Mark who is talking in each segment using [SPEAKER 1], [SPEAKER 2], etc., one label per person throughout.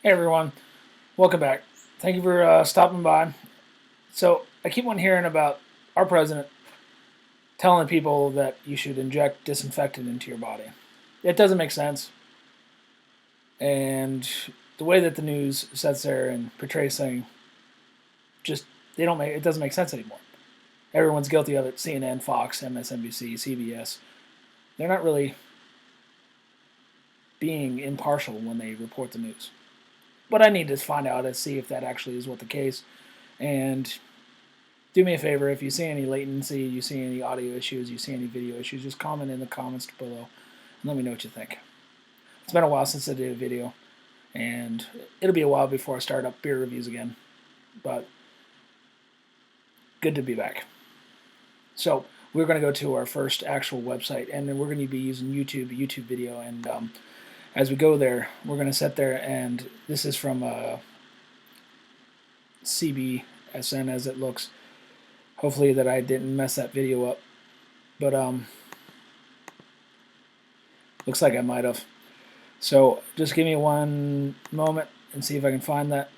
[SPEAKER 1] Hey everyone, welcome back. Thank you for stopping by. So I keep on hearing about our president telling people that you should inject disinfectant into your body. It doesn't make sense, and the way that the news sits there and portrays things, just they don't make it doesn't make sense anymore. Everyone's guilty of it. CNN, Fox, MSNBC, CBS. They're not really being impartial when they report the news. But I need to find out and see if that actually is what the case. And do me a favor, if you see any latency, you see any audio issues, you see any video issues, just comment in the comments below and let me know what you think. It's been a while since I did a video, and it'll be a while before I start up beer reviews again, but good to be back. So we're going to go to our first actual website, and then we're going to be using YouTube video, and as we go there, we're going to sit there, and this is from CBSN as it looks. Hopefully that I didn't mess that video up, but looks like I might have. So just give me one moment and see if I can find that.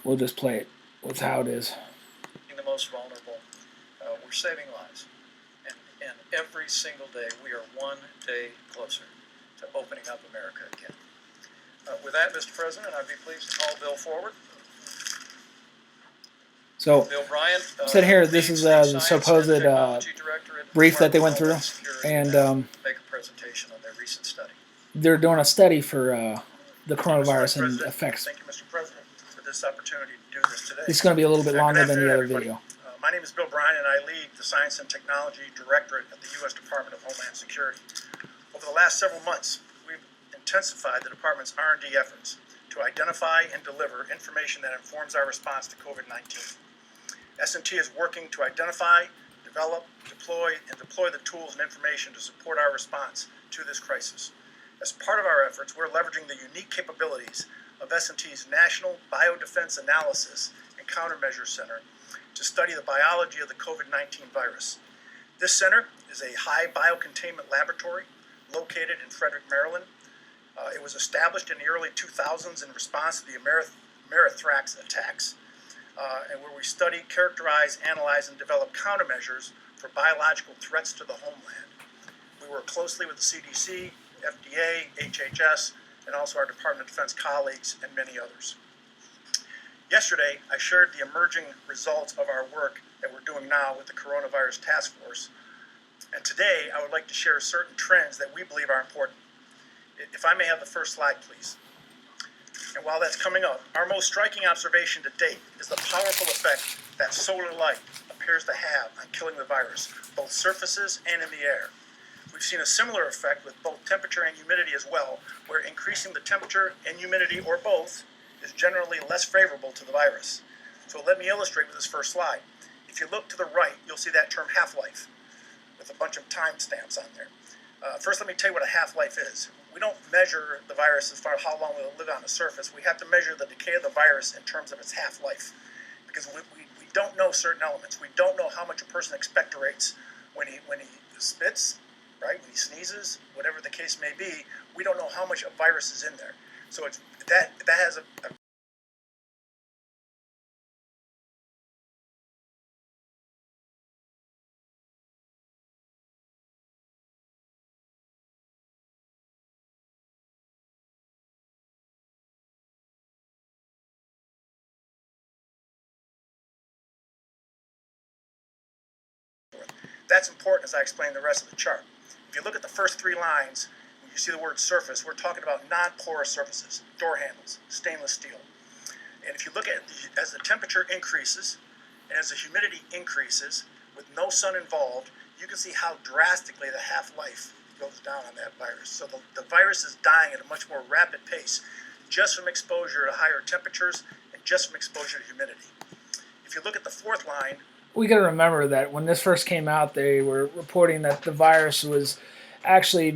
[SPEAKER 1] We'll just play it with how it is.
[SPEAKER 2] The most vulnerable. We're saving lives. And every single day, we are one day closer to opening up America again. With that, Mr. President, I'd be pleased to call Bill forward.
[SPEAKER 1] So,
[SPEAKER 2] Bill Bryant,
[SPEAKER 1] said here, this is the supposed brief that they went through, and
[SPEAKER 2] make a presentation on their recent study.
[SPEAKER 1] They're doing a study for the coronavirus and effects.
[SPEAKER 2] Thank you, Mr. President, for this opportunity to do this today.
[SPEAKER 1] It's going to be a little bit longer than the other video.
[SPEAKER 2] My name is Bill Bryant, and I lead the Science and Technology Directorate at the U.S. Department of Homeland Security. Over the last several months, we've intensified the department's R&D efforts to identify and deliver information that informs our response to COVID-19. S&T is working to identify, develop, deploy the tools and information to support our response to this crisis. As part of our efforts, we're leveraging the unique capabilities of S&T's National Biodefense Analysis and Countermeasures Center to study the biology of the COVID-19 virus. This center is a high biocontainment laboratory located in Frederick, Maryland. It was established in the early 2000s in response to the Amerithrax attacks, and where we study, characterize, analyze, and develop countermeasures for biological threats to the homeland. We work closely with the CDC, FDA, HHS, and also our Department of Defense colleagues and many others. Yesterday, I shared the emerging results of our work that we're doing now with the Coronavirus Task Force. And today, I would like to share certain trends that we believe are important. If I may have the first slide, please. And while that's coming up, our most striking observation to date is the powerful effect that solar light appears to have on killing the virus, both surfaces and in the air. We've seen a similar effect with both temperature and humidity as well, where increasing the temperature and humidity, or both, is generally less favorable to the virus. So let me illustrate with this first slide. If you look to the right, you'll see that term half-life with a bunch of timestamps on there. First, let me tell you what a half-life is. We don't measure the virus as far as how long it will live on the surface. We have to measure the decay of the virus in terms of its half-life, because we don't know certain elements. We don't know how much a person expectorates when he spits, right? When he sneezes, whatever the case may be. We don't know how much a virus is in there. So it's that has a That's important as I explain the rest of the chart. If you look at the first three lines, when you see the word surface, we're talking about non-porous surfaces, door handles, stainless steel. And if you look at as the temperature increases and as the humidity increases with no sun involved, you can see how drastically the half-life goes down on that virus. So the virus is dying at a much more rapid pace just from exposure to higher temperatures and just from exposure to humidity. If you look at the fourth line,
[SPEAKER 1] we got to remember that when this first came out, they were reporting that the virus was actually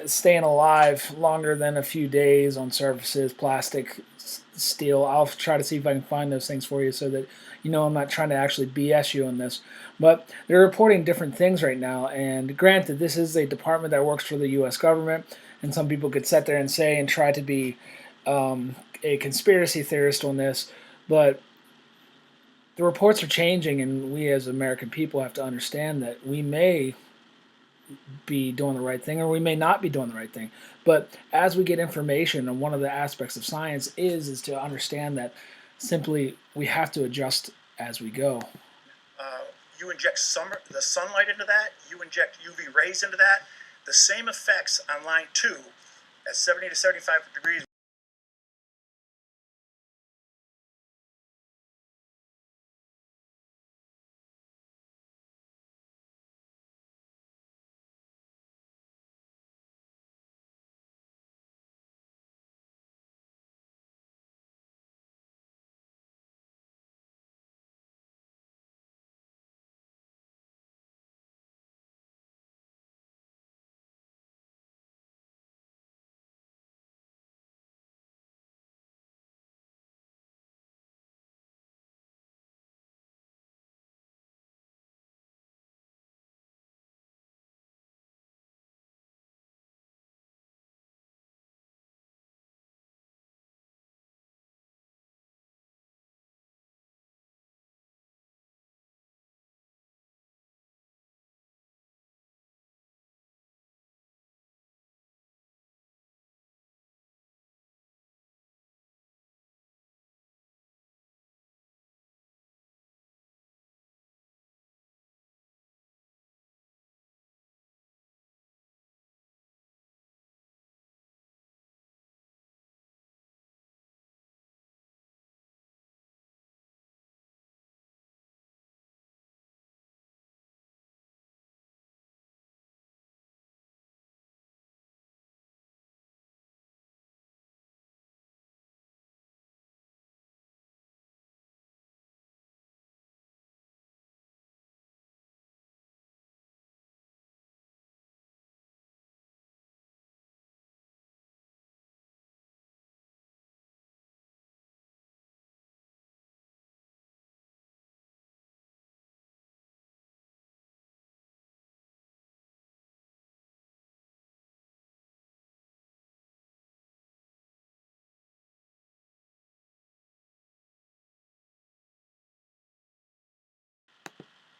[SPEAKER 1] staying alive longer than a few days on surfaces, plastic, steal. I'll try to see if I can find those things for you so that I'm not trying to actually BS you on this. But they're reporting different things right now. And granted, this is a department that works for the U.S. government, and some people could sit there and say and try to be a conspiracy theorist on this, but the reports are changing, and we as American people have to understand that we may be doing the right thing or we may not be doing the right thing. But as we get information, and one of the aspects of science is to understand that simply we have to adjust as we go.
[SPEAKER 2] You inject the sunlight into that, you inject UV rays into that, the same effects on line 2 at 70 to 75 degrees.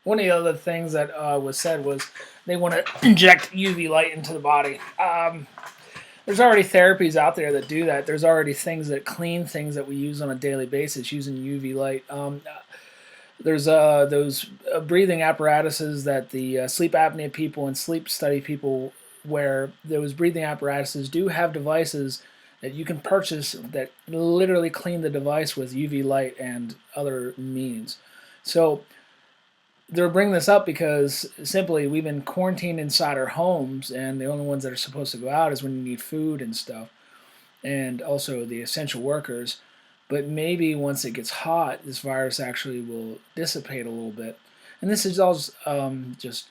[SPEAKER 1] One of the other things that was said was they want to inject UV light into the body. There's already therapies out there that do that. There's already things that clean things that we use on a daily basis using UV light. There's those breathing apparatuses that the sleep apnea people and sleep study people where those breathing apparatuses do have devices that you can purchase that literally clean the device with UV light and other means. So they're bringing this up because simply we've been quarantined inside our homes, and the only ones that are supposed to go out is when you need food and stuff, and also the essential workers. But maybe once it gets hot, this virus actually will dissipate a little bit. And this is all just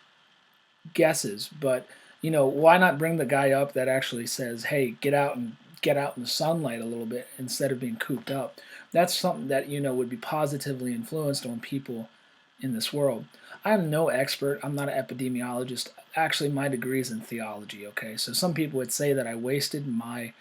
[SPEAKER 1] guesses, but why not bring the guy up that actually says, "Hey, get out in the sunlight a little bit instead of being cooped up." That's something that would be positively influenced on people in this world. I am no expert. I'm not an epidemiologist. Actually, my degree is in theology. Okay, so some people would say that I wasted my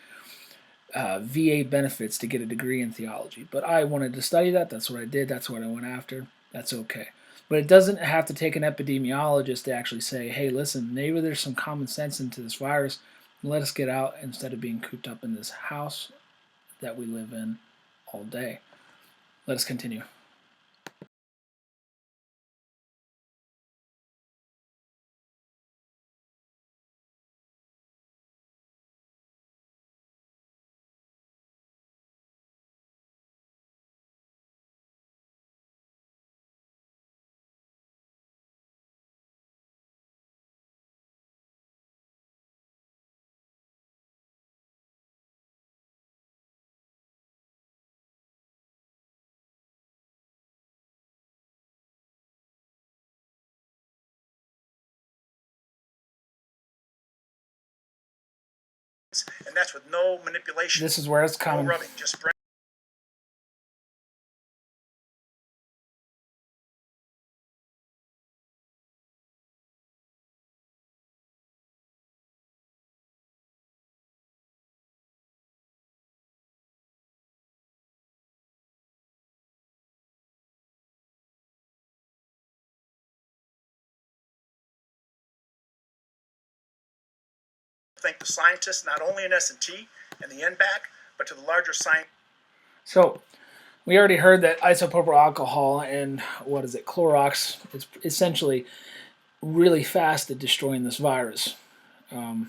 [SPEAKER 1] VA benefits to get a degree in theology, but I wanted to study that. That's what I did. That's what I went after. That's okay. But it doesn't have to take an epidemiologist to actually say, hey, listen, maybe there's some common sense into this virus. Let us get out instead of being cooped up in this house that we live in all day. Let us continue.
[SPEAKER 2] And that's with no manipulation.
[SPEAKER 1] This is where it's
[SPEAKER 2] No
[SPEAKER 1] coming.
[SPEAKER 2] rubbing, just spraying. thank the scientists, not only in S&T and the NBAC, but to the larger science.
[SPEAKER 1] So we already heard that isopropyl alcohol and what is it, Clorox, is essentially really fast at destroying this virus. And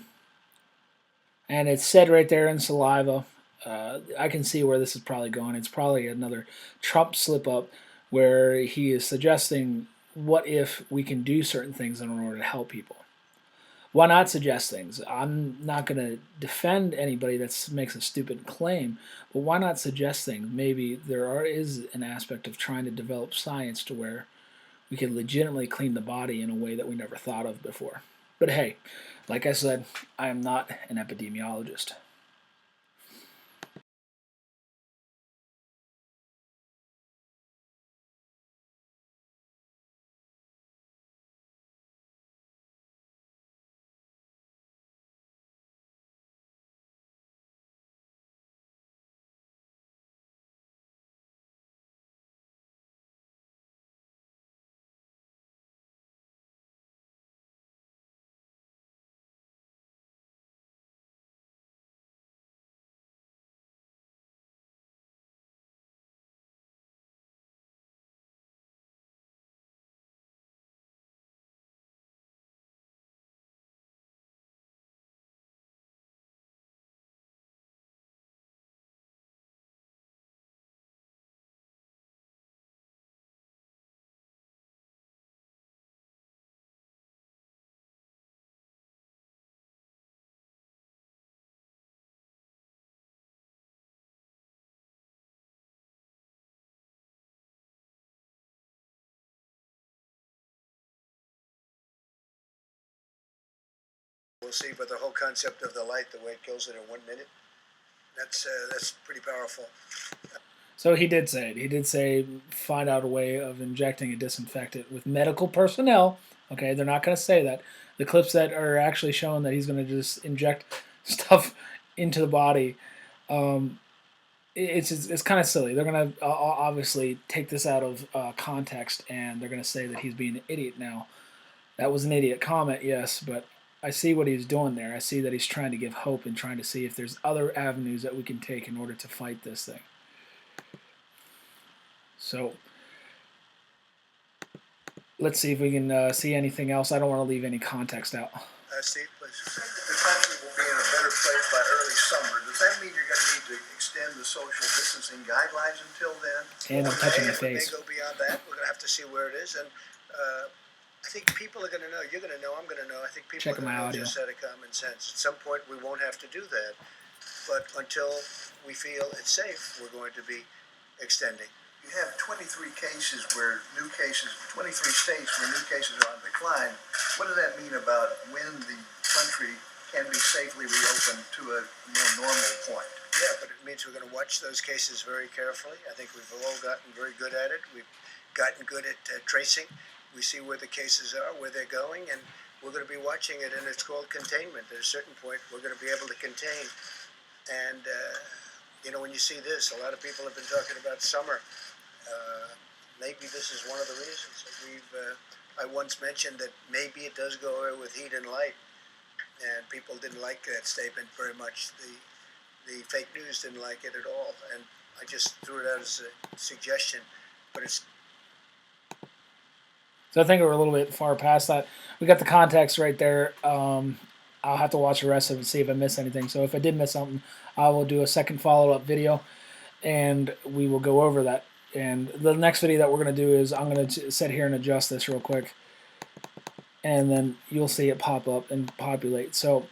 [SPEAKER 1] it's said right there in saliva. I can see where this is probably going. It's probably another Trump slip up where he is suggesting what if we can do certain things in order to help people. Why not suggest things? I'm not going to defend anybody that makes a stupid claim, but why not suggest things? Maybe is an aspect of trying to develop science to where we can legitimately clean the body in a way that we never thought of before. But hey, like I said, I am not an epidemiologist.
[SPEAKER 2] We'll see, but the whole concept of the light, the way it kills it in 1 minute, that's pretty powerful.
[SPEAKER 1] So he did say it. He did say find out a way of injecting a disinfectant with medical personnel. Okay, they're not going to say that. The clips that are actually showing that he's going to just inject stuff into the body, um, it's kind of silly. They're going to obviously take this out of context, and they're going to say that he's being an idiot now. That was an idiot comment, yes, but I see what he's doing there. I see that he's trying to give hope and trying to see if there's other avenues that we can take in order to fight this thing. So let's see if we can see anything else. I don't want to leave any context out.
[SPEAKER 2] Steve, please. The country will be in a better place by early summer. Does that mean you're going to need to extend the social distancing guidelines until then?
[SPEAKER 1] And I'm touching the face.
[SPEAKER 2] May go beyond that. We're going to have to see where it is. And I think people are going to know. You're going to know. I'm going to know. I think people are going to know just out of common sense. At some point, we won't have to do that. But until we feel it's safe, we're going to be extending. You have 23 cases where new cases, 23 states where new cases are on decline. What does that mean about when the country can be safely reopened to a more normal point? Yeah, but it means we're going to watch those cases very carefully. I think we've all gotten very good at it. We've gotten good at tracing. We see where the cases are, where they're going, and we're going to be watching it, and it's called containment. At a certain point, we're going to be able to contain. And, when you see this, a lot of people have been talking about summer. Maybe this is one of the reasons. I once mentioned that maybe it does go away with heat and light, and people didn't like that statement very much. The fake news didn't like it at all, and I just threw it out as a suggestion. But it's
[SPEAKER 1] so I think we're a little bit far past that. We got the context right there. I'll have to watch the rest of it and see if I missed anything. So if I did miss something, I will do a second follow-up video, and we will go over that. And the next video that we're going to do is I'm going to sit here and adjust this real quick, and then you'll see it pop up and populate. So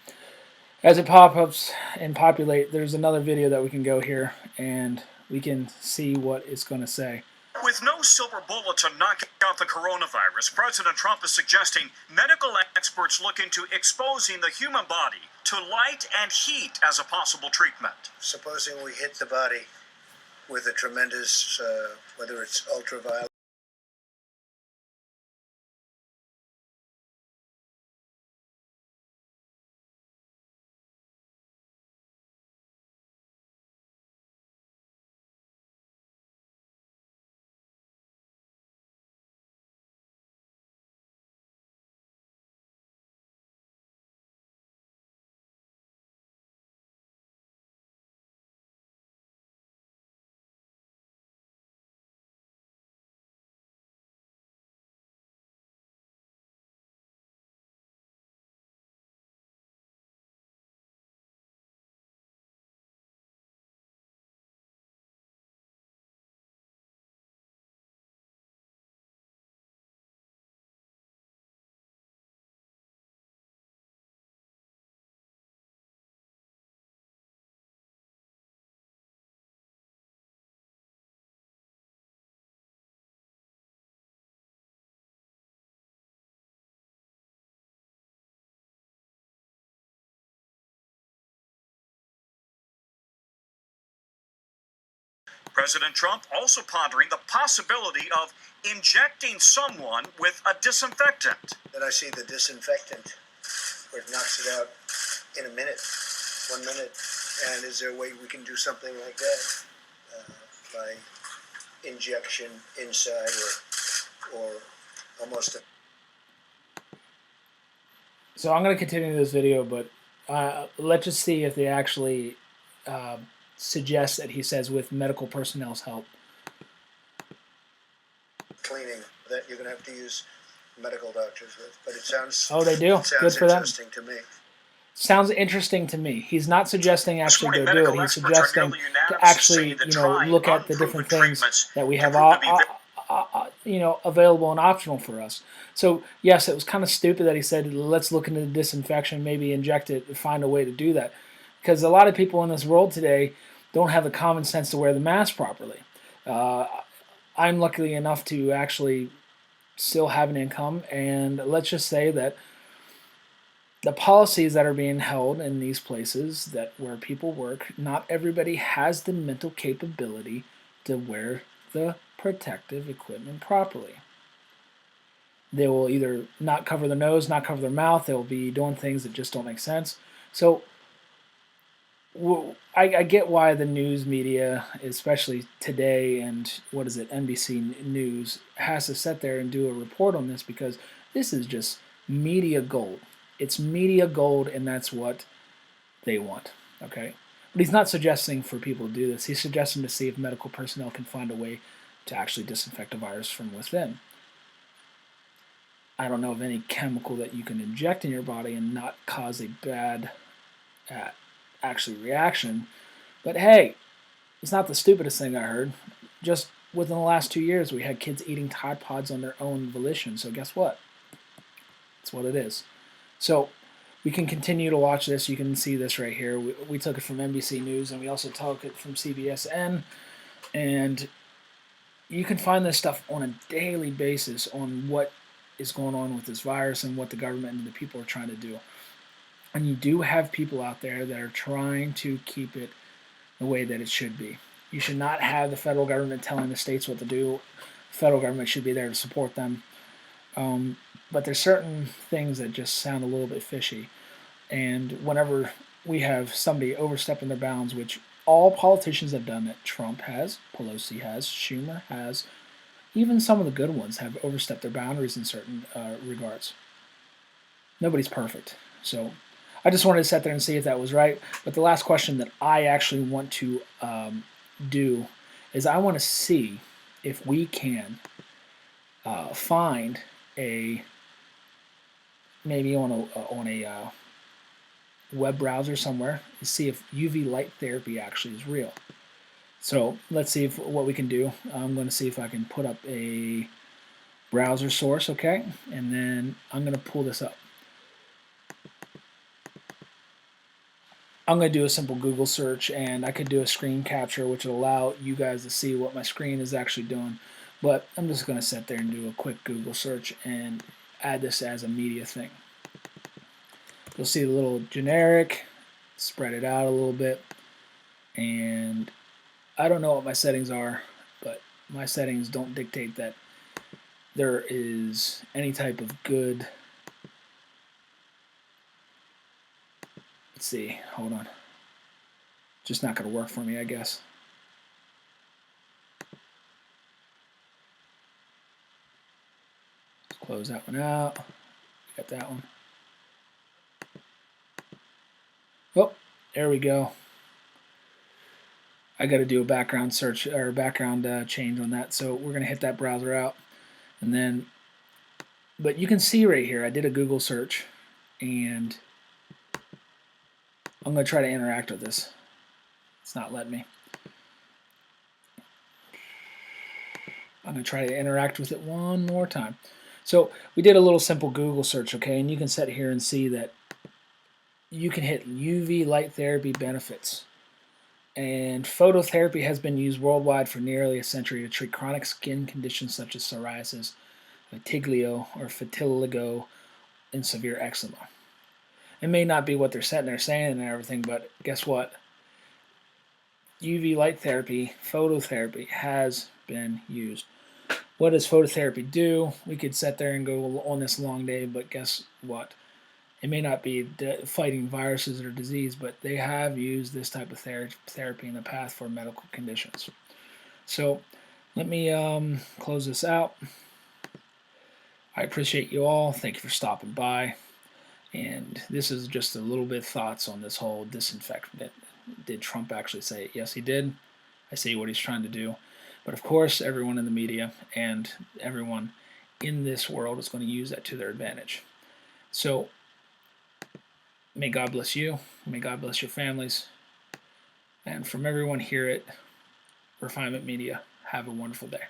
[SPEAKER 1] as it pop-ups and populate, there's another video that we can go here, and we can see what it's going to say.
[SPEAKER 2] With no silver bullet to knock out the coronavirus, President Trump is suggesting medical experts look into exposing the human body to light and heat as a possible treatment. Supposing we hit the body with a tremendous, whether it's ultraviolet
[SPEAKER 3] President Trump also pondering the possibility of injecting someone with a disinfectant.
[SPEAKER 2] Then I see the disinfectant, where it knocks it out in a minute, 1 minute. And is there a way we can do something like that by injection inside or almost a...
[SPEAKER 1] So I'm going to continue this video, but let's just see if they actually suggest that he says with medical personnel's help.
[SPEAKER 2] Cleaning that you're going to have to use medical doctors with, but it sounds...
[SPEAKER 1] Oh, they do? Good for them.
[SPEAKER 2] Interesting to me.
[SPEAKER 1] Sounds interesting to me. He's not suggesting actually go do it. He's suggesting to actually, look at the different things that we have, available and optional for us. So yes, it was kind of stupid that he said, let's look into the disinfection, maybe inject it, find a way to do that. Because a lot of people in this world today don't have the common sense to wear the mask properly. I'm lucky enough to actually still have an income, and let's just say that the policies that are being held in these places that where people work, not everybody has the mental capability to wear the protective equipment properly. They will either not cover their nose, not cover their mouth. They'll be doing things that just don't make sense. So I get why the news media, especially today and NBC News, has to sit there and do a report on this, because this is just media gold. It's media gold, and that's what they want. Okay, but he's not suggesting for people to do this. He's suggesting to see if medical personnel can find a way to actually disinfect a virus from within. I don't know of any chemical that you can inject in your body and not cause a bad reaction. But hey, it's not the stupidest thing I heard. Just within the last 2 years, we had kids eating Tide Pods on their own volition. So guess what? It's what it is. So we can continue to watch this. You can see this right here. We took it from NBC News, and we also took it from CBSN. And you can find this stuff on a daily basis on what is going on with this virus and what the government and the people are trying to do. And you do have people out there that are trying to keep it the way that it should be. You should not have the federal government telling the states what to do. The federal government should be there to support them. But there's certain things that just sound a little bit fishy. And whenever we have somebody overstepping their bounds, which all politicians have done it, Trump has, Pelosi has, Schumer has, even some of the good ones have overstepped their boundaries in certain regards. Nobody's perfect. So I just wanted to sit there and see if that was right. But the last question that I actually want to do is I want to see if we can find maybe on a web browser somewhere to see if UV light therapy actually is real. So let's see what we can do. I'm going to see if I can put up a browser source, okay? And then I'm going to pull this up. I'm going to do a simple Google search, and I could do a screen capture, which will allow you guys to see what my screen is actually doing. But I'm just going to sit there and do a quick Google search and add this as a media thing. You'll see the little generic, spread it out a little bit, and I don't know what my settings are, but my settings don't dictate that there is any type of good. Let's see, hold on. Just not going to work for me, I guess. Let's close that one out. Got that one. Oh, there we go. I got to do a background search or background change on that, so we're going to hit that browser out, and then. But you can see right here, I did a Google search, and I'm going to try to interact with this. It's not letting me. I'm going to try to interact with it one more time. So we did a little simple Google search, okay, and you can sit here and see that you can hit UV light therapy benefits. And phototherapy has been used worldwide for nearly a century to treat chronic skin conditions such as psoriasis, vitiligo, or vitiligo, and severe eczema. It may not be what they're sitting there saying and everything, but guess what? UV light therapy, phototherapy, has been used. What does phototherapy do? We could sit there and go on this long day, but guess what? It may not be fighting viruses or disease, but they have used this type of therapy in the past for medical conditions. So let me close this out. I appreciate you all. Thank you for stopping by. And this is just a little bit of thoughts on this whole disinfectant. Did Trump actually say it? Yes, he did. I see what he's trying to do. But of course, everyone in the media and everyone in this world is going to use that to their advantage. So may God bless you. May God bless your families. And from everyone here at Refinement Media, have a wonderful day.